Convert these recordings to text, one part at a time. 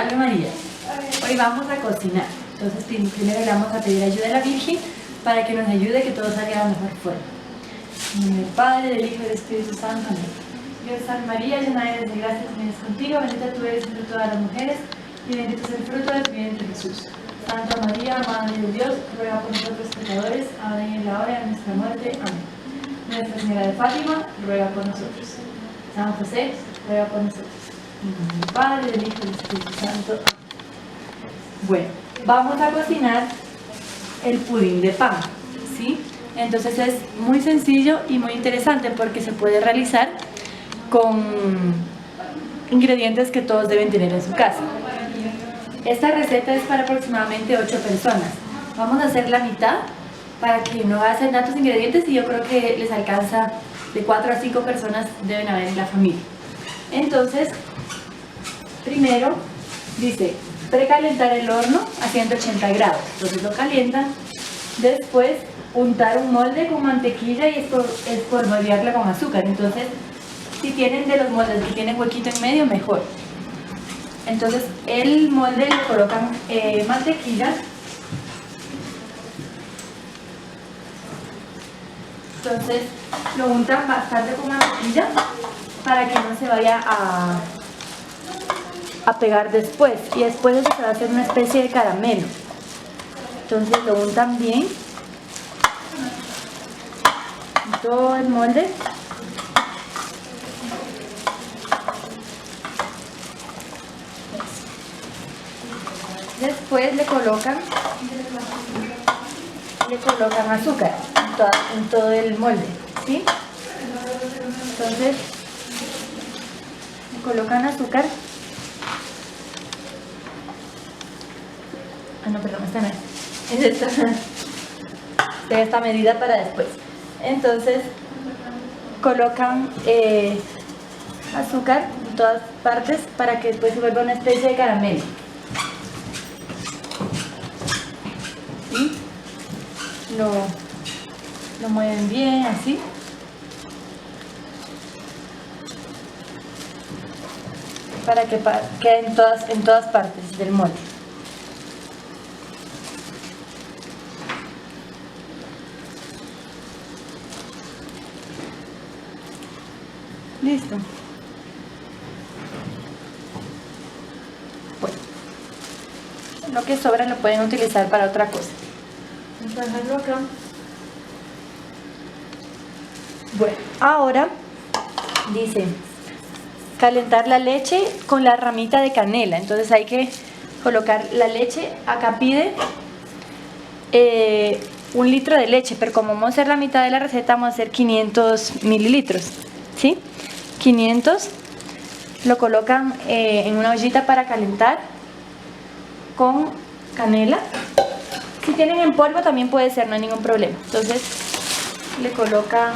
Ave María. Hoy vamos a cocinar. Entonces primero le vamos a pedir ayuda a la Virgen para que nos ayude, que todo salga de la mejor forma. En nombre del Padre, del Hijo y del Espíritu Santo. Amén. Dios salve María, llena eres de gracia, el Señor es contigo, bendita tú eres entre todas las mujeres y bendito es el fruto de tu vientre Jesús. Santa María, Madre de Dios, ruega por nosotros pecadores, ahora y en la hora de nuestra muerte. Amén. Nuestra Señora de Fátima, ruega por nosotros. San José, ruega por nosotros. En nombre del Padre, del Hijo y del Espíritu Santo. Amén. Bueno, vamos a cocinar el pudín de pan, ¿sí? Entonces es muy sencillo y muy interesante porque se puede realizar con ingredientes que todos deben tener en su casa. Esta receta es para aproximadamente 8 personas. Vamos a hacer la mitad para que no hacen tantos ingredientes y yo creo que les alcanza de 4 a 5 personas deben haber en la familia. Entonces, primero dice precalentar el horno a 180 grados. Entonces lo calientan. Después untar un molde con mantequilla y espolvorearla con azúcar. Entonces, si tienen de los moldes que tienen huequito en medio, mejor. Entonces el molde le colocan mantequilla. Entonces lo untan bastante con mantequilla para que no se vaya a pegar después. Y después eso se va a hacer una especie de caramelo. Entonces lo untan bien en todo el molde. Después le colocan azúcar en todo el molde, ¿sí? Entonces le colocan azúcar. Ah, no, perdón, esta no es esta medida para después. Entonces colocan azúcar en todas partes para que después se vuelva una especie de caramelo. ¿Sí? Lo mueven bien, así. Para que quede en todas partes del molde. Listo. Bueno, lo que sobra lo pueden utilizar para otra cosa. Vamos a dejarlo acá. Bueno, ahora dice calentar la leche con la ramita de canela. Entonces hay que colocar la leche. Acá pide 1 litro de leche, pero como vamos a hacer la mitad de la receta, vamos a hacer 500 mililitros, ¿sí? 500 lo colocan en una ollita para calentar con canela. Si tienen en polvo también puede ser, no hay ningún problema. Entonces le colocan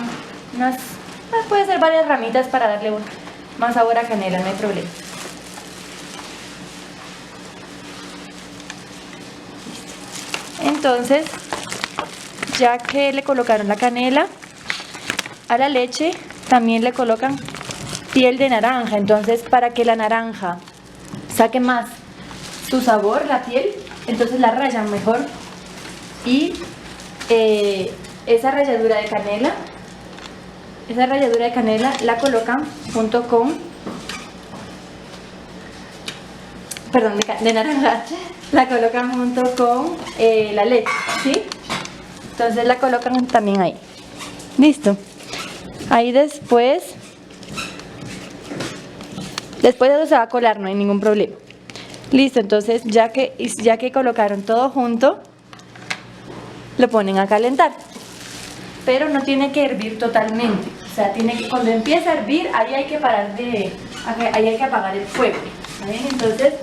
puede ser varias ramitas para darle más sabor a canela, no hay problema. Entonces, ya que le colocaron la canela a la leche, también le colocan piel de naranja. Entonces, para que la naranja saque más su sabor, la piel, entonces la rayan mejor. Y esa ralladura de canela la colocan junto con, perdón, de naranja, la colocan junto con la leche, ¿sí? Entonces la colocan también ahí. Listo. Ahí después eso se va a colar, no hay ningún problema. Listo, entonces ya que colocaron todo junto, lo ponen a calentar. Pero no tiene que hervir totalmente. O sea, cuando empieza a hervir, ahí hay que ahí hay que apagar el fuego. ¿Está bien? Entonces,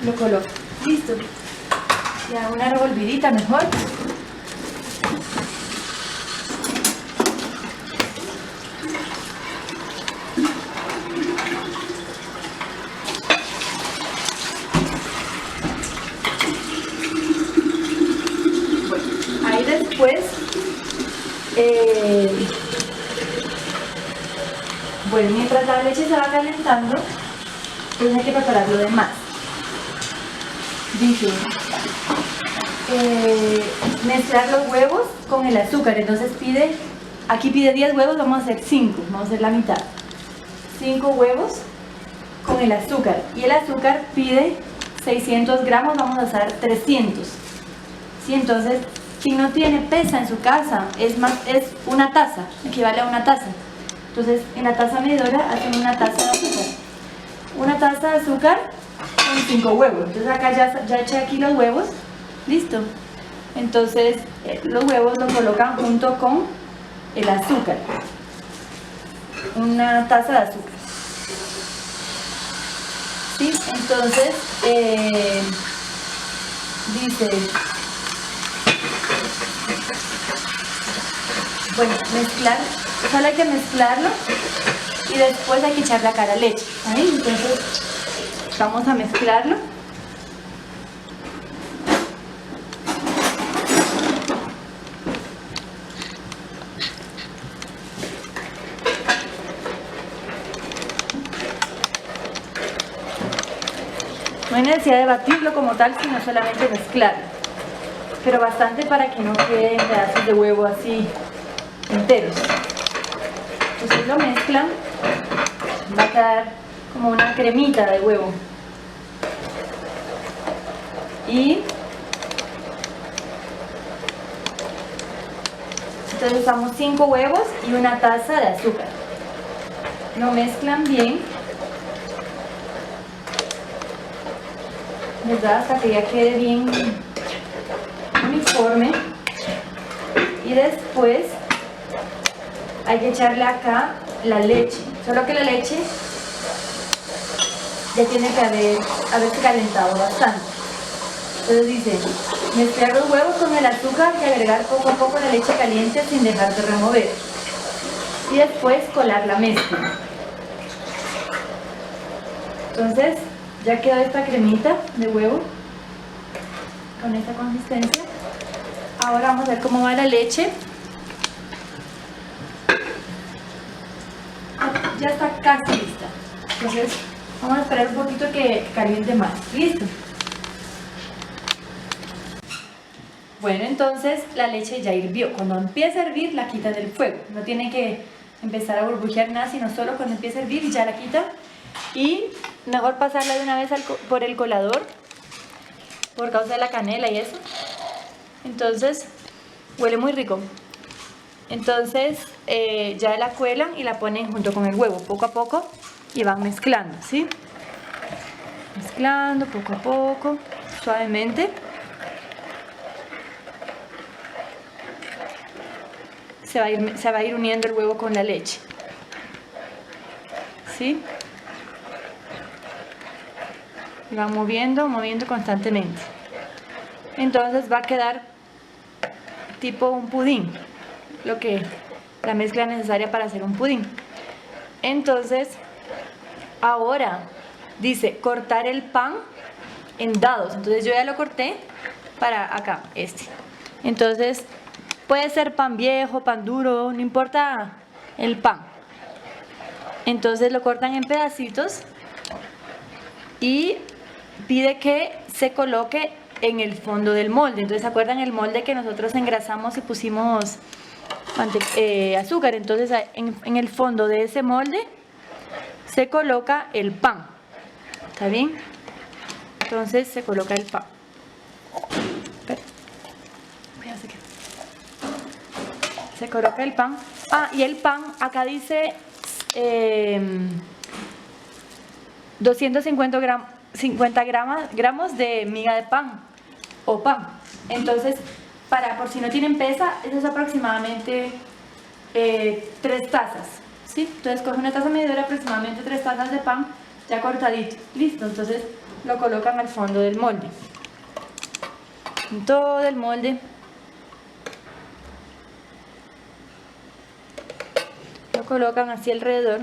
lo coloco. Listo. Ya una revolvidita mejor. Después Bueno, mientras la leche se va calentando, pues hay que preparar lo demás. Dice, mezclar los huevos con el azúcar. Entonces aquí pide 10 huevos, vamos a hacer 5, vamos a hacer la mitad. 5 huevos con el azúcar. Y el azúcar pide 600 gramos, vamos a hacer 300. ¿Sí? Entonces, si no tiene pesa en su casa, es una taza, equivale a una taza. Entonces, en la taza medidora hacen una taza de azúcar. Una taza de azúcar con 5 huevos. Entonces acá ya eché aquí los huevos. Listo. Entonces los huevos los colocan junto con el azúcar. Una taza de azúcar. ¿Sí? Entonces dice, bueno, mezclar, solo hay que mezclarlo y después hay que echar la cara leche. ¿Ahí? Entonces vamos a mezclarlo. No hay necesidad de batirlo como tal, sino solamente mezclarlo. Pero bastante para que no queden pedazos de huevo así enteros. Entonces lo mezclan, va a quedar como una cremita de huevo. Y entonces usamos 5 huevos y una taza de azúcar. Lo mezclan bien, ¿verdad? Hasta que ya quede bien uniforme. Y después hay que echarle acá la leche, solo que la leche ya tiene que haberse calentado bastante. Entonces dice, mezclar los huevos con el azúcar y agregar poco a poco la leche caliente sin dejar de remover. Y después colar la mezcla. Entonces ya quedó esta cremita de huevo con esta consistencia. Ahora vamos a ver cómo va la leche. Ya está casi lista. Entonces vamos a esperar un poquito que caliente más. ¿Listo? Bueno, entonces la leche ya hirvió. Cuando empieza a hervir, la quita del fuego. No tiene que empezar a burbujear nada, sino solo cuando empieza a hervir ya la quita. Y mejor pasarla de una vez por el colador, por causa de la canela y eso. Entonces, huele muy rico. Entonces, ya la cuelan y la ponen junto con el huevo, poco a poco, y van mezclando, ¿sí? Mezclando poco a poco, suavemente. Se va a ir uniendo el huevo con la leche, ¿sí? Y van moviendo constantemente. Entonces va a quedar tipo un pudín, la mezcla necesaria para hacer un pudín. Entonces, ahora dice cortar el pan en dados. Entonces yo ya lo corté para acá, Entonces, puede ser pan viejo, pan duro, no importa el pan. Entonces lo cortan en pedacitos y pide que se coloque en el fondo del molde. Entonces, ¿se acuerdan el molde que nosotros engrasamos y pusimos azúcar? Entonces, en el fondo de ese molde se coloca el pan. ¿Está bien? Entonces se coloca el pan. Se coloca el pan. Y el pan, acá dice 250 gramos de miga de pan o pan. Entonces, por si no tienen pesa, eso es aproximadamente 3 tazas. ¿Sí? Entonces coge una taza medidora, aproximadamente 3 tazas de pan ya cortadito. Listo, entonces lo colocan al fondo del molde. En todo el molde. Lo colocan así alrededor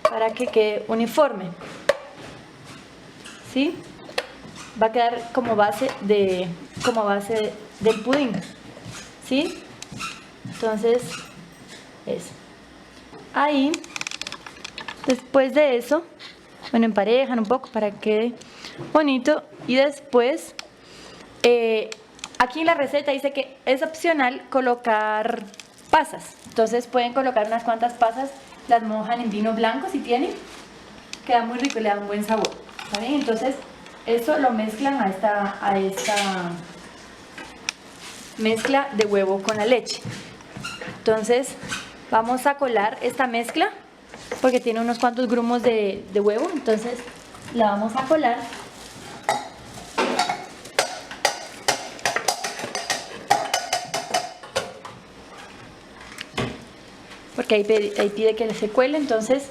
para que quede uniforme. ¿Sí? Va a quedar como base del pudín. ¿Sí? Entonces, eso. Ahí Después de eso, bueno, emparejan un poco para que quede bonito. Y después, aquí en la receta dice que es opcional colocar pasas. Entonces pueden colocar unas cuantas pasas, las mojan en vino blanco si tienen. Queda muy rico y le da un buen sabor. ¿Está bien? Entonces eso lo mezclan a esta mezcla de huevo con la leche. Entonces vamos a colar esta mezcla porque tiene unos cuantos grumos de huevo. Entonces la vamos a colar. Porque ahí pide que se cuele, entonces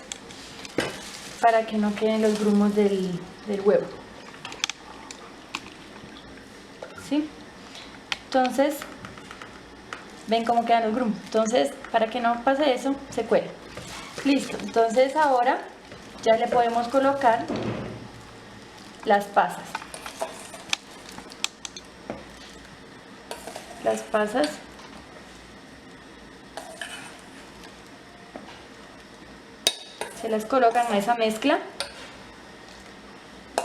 para que no queden los grumos del huevo. ¿Sí? Entonces, ven cómo quedan los grumos. Entonces, para que no pase eso, se cuela. Listo. Entonces ahora ya le podemos colocar las pasas. Las pasas. Se las colocan a esa mezcla.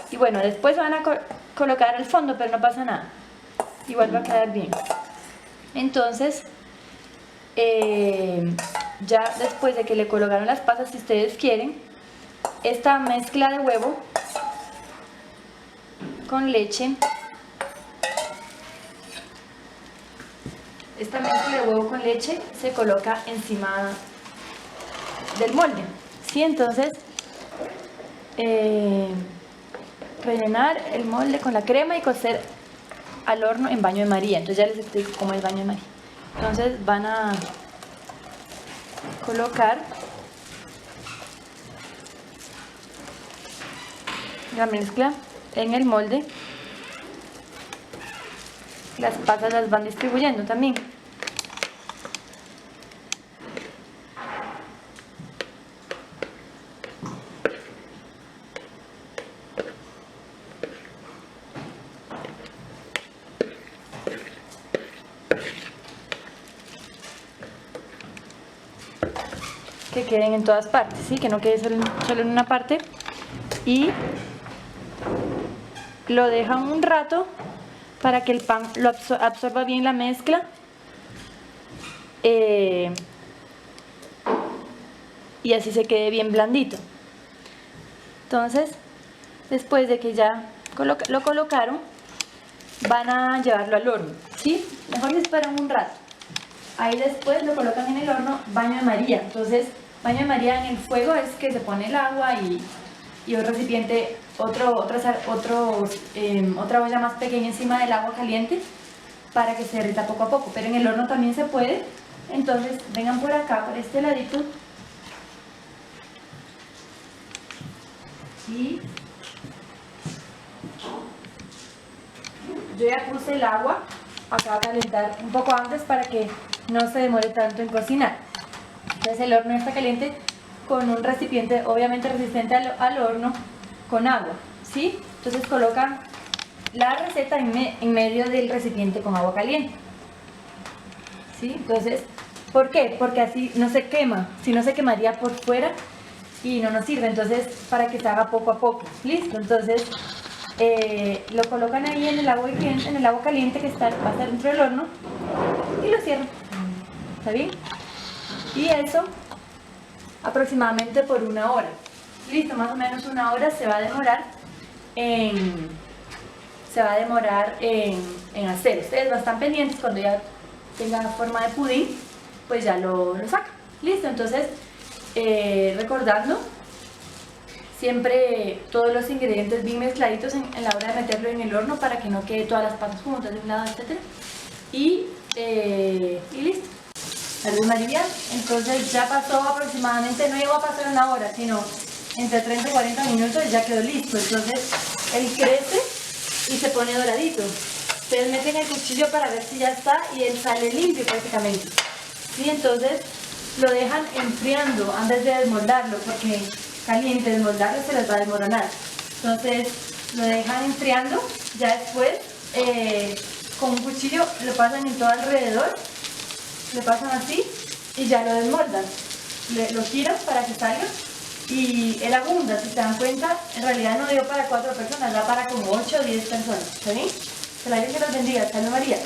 Y bueno, después van a colocar el fondo, pero no pasa nada. Igual va a quedar bien. Entonces, ya después de que le colocaron las pasas, si ustedes quieren, esta mezcla de huevo con leche, se coloca encima del molde. ¿Sí? Entonces, rellenar el molde con la crema y cocer al horno en baño de María. Entonces ya les explico cómo es baño de María. Entonces van a colocar la mezcla en el molde. Las pasas las van distribuyendo también. Que queden en todas partes, ¿sí? Que no quede solo en una parte. Y lo dejan un rato para que el pan lo absorba bien la mezcla. Y así se quede bien blandito. Entonces, después de que ya lo colocaron, van a llevarlo al horno, ¿sí? Mejor que esperan un rato. Ahí después lo colocan en el horno baño de María. Entonces, baño de María en el fuego es que se pone el agua y un recipiente, otra olla más pequeña encima del agua caliente para que se derrita poco a poco. Pero en el horno también se puede. Entonces, vengan por acá, por este ladito. Y yo ya puse el agua acá a calentar un poco antes para que no se demore tanto en cocinar. Entonces el horno está caliente con un recipiente obviamente resistente al horno con agua, ¿sí? Entonces colocan la receta en medio del recipiente con agua caliente, ¿sí? Entonces, ¿por qué? Porque así no se quema, si no se quemaría por fuera y no nos sirve. Entonces, para que se haga poco a poco, ¿listo? Entonces lo colocan ahí en el agua caliente que va a estar dentro del horno y lo cierran. ¿Está bien? Y eso aproximadamente por 1 hora. Listo, más o menos 1 hora se va a demorar en hacer. Ustedes no están pendientes, cuando ya tenga forma de pudín, pues ya lo sacan. Listo, entonces recordando siempre todos los ingredientes bien mezcladitos en la hora de meterlo en el horno para que no quede todas las pasas juntas de un lado, etc. Y listo. Salud María. Entonces ya pasó aproximadamente, no llegó a pasar 1 hora, sino entre 30 y 40 minutos y ya quedó listo. Entonces él crece y se pone doradito. Ustedes meten el cuchillo para ver si ya está y él sale limpio prácticamente. ¿Sí? Entonces lo dejan enfriando antes de desmoldarlo, porque caliente desmoldarlo se les va a desmoronar. Entonces lo dejan enfriando, ya después con un cuchillo lo pasan en todo alrededor, lo pasan así y ya lo desmoldan. Lo giran para que salga y él abunda, si se dan cuenta, en realidad no dio para 4 personas, da para como 8 o 10 personas, ¿está bien? Que la Virgen los bendiga, salve María.